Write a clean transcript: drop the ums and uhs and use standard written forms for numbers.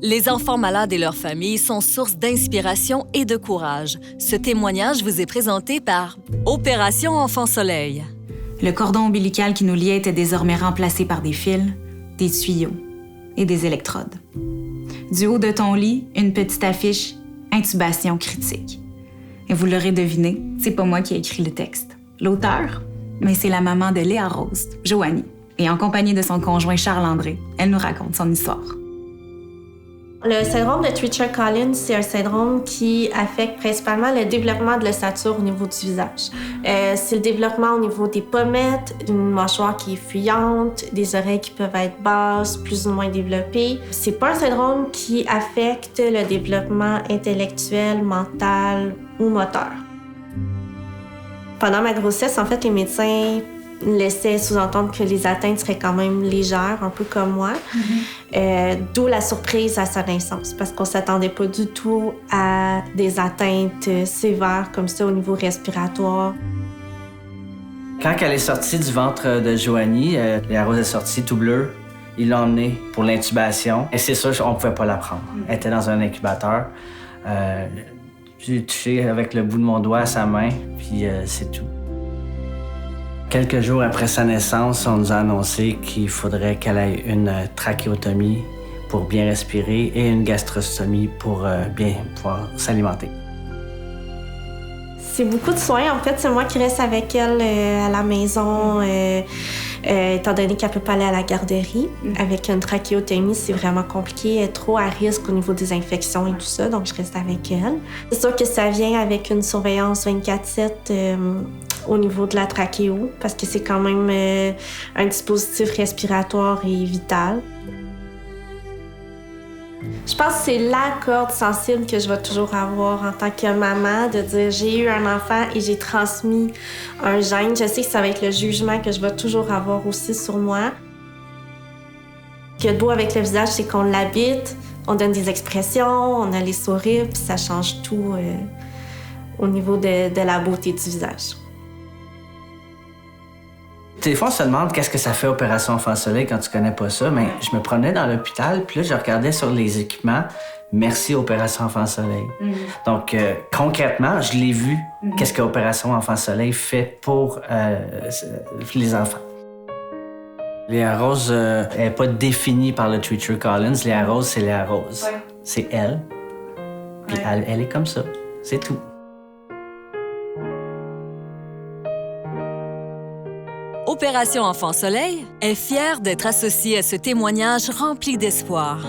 Les enfants malades et leurs familles sont source d'inspiration et de courage. Ce témoignage vous est présenté par Opération Enfant Soleil. Le cordon ombilical qui nous liait était désormais remplacé par des fils, des tuyaux et des électrodes. Du haut de ton lit, une petite affiche « Intubation critique ». Et vous l'aurez deviné, c'est pas moi qui ai écrit le texte. L'auteur, mais c'est la maman de Léa Rose, Joanie. Et en compagnie de son conjoint Charles-André, elle nous raconte son histoire. Le syndrome de Treacher-Collins, c'est un syndrome qui affecte principalement le développement de l'ossature au niveau du visage. C'est le développement au niveau des pommettes, une mâchoire qui est fuyante, des oreilles qui peuvent être basses, plus ou moins développées. C'est pas un syndrome qui affecte le développement intellectuel, mental ou moteur. Pendant ma grossesse, en fait, les médecins laissait sous-entendre que les atteintes seraient quand même légères, un peu comme moi. D'où la surprise à sa naissance, parce qu'on ne s'attendait pas du tout à des atteintes sévères comme ça au niveau respiratoire. Quand elle est sortie du ventre de Joanie, Léa Rose est sortie tout bleue. Ils l'ont emmenée pour l'intubation. Et c'est sûr qu'on ne pouvait pas la prendre. Elle était dans un incubateur. J'ai touché avec le bout de mon doigt à sa main, puis c'est tout. Quelques jours après sa naissance, on nous a annoncé qu'il faudrait qu'elle ait une trachéotomie pour bien respirer et une gastrostomie pour bien pouvoir s'alimenter. C'est beaucoup de soins. En fait, c'est moi qui reste avec elle à la maison, étant donné qu'elle ne peut pas aller à la garderie. Avec une trachéotomie, c'est vraiment compliqué. Elle est trop à risque au niveau des infections et tout ça, donc je reste avec elle. C'est sûr que ça vient avec une surveillance 24/7 au niveau de la trachéo, parce que c'est quand même un dispositif respiratoire et vital. Je pense que c'est la corde sensible que je vais toujours avoir en tant que maman, de dire j'ai eu un enfant et j'ai transmis un gène. Je sais que ça va être le jugement que je vais toujours avoir aussi sur moi. Ce qui est beau avec le visage, c'est qu'on l'habite, on donne des expressions, on a les sourires, puis ça change tout au niveau de la beauté du visage. Des fois, on se demande qu'est-ce que ça fait Opération Enfant Soleil quand tu connais pas ça, mais je me promenais dans l'hôpital, puis là, je regardais sur les équipements « Merci Opération Enfant Soleil ». Donc, concrètement, je l'ai vu, qu'est-ce que Opération Enfant Soleil fait pour les enfants. Léa Rose n'est pas définie par le Treacher-Collins. Léa Rose, c'est Léa Rose. Ouais. C'est elle. Puis elle est comme ça. C'est tout. Opération Enfant Soleil est fière d'être associée à ce témoignage rempli d'espoir.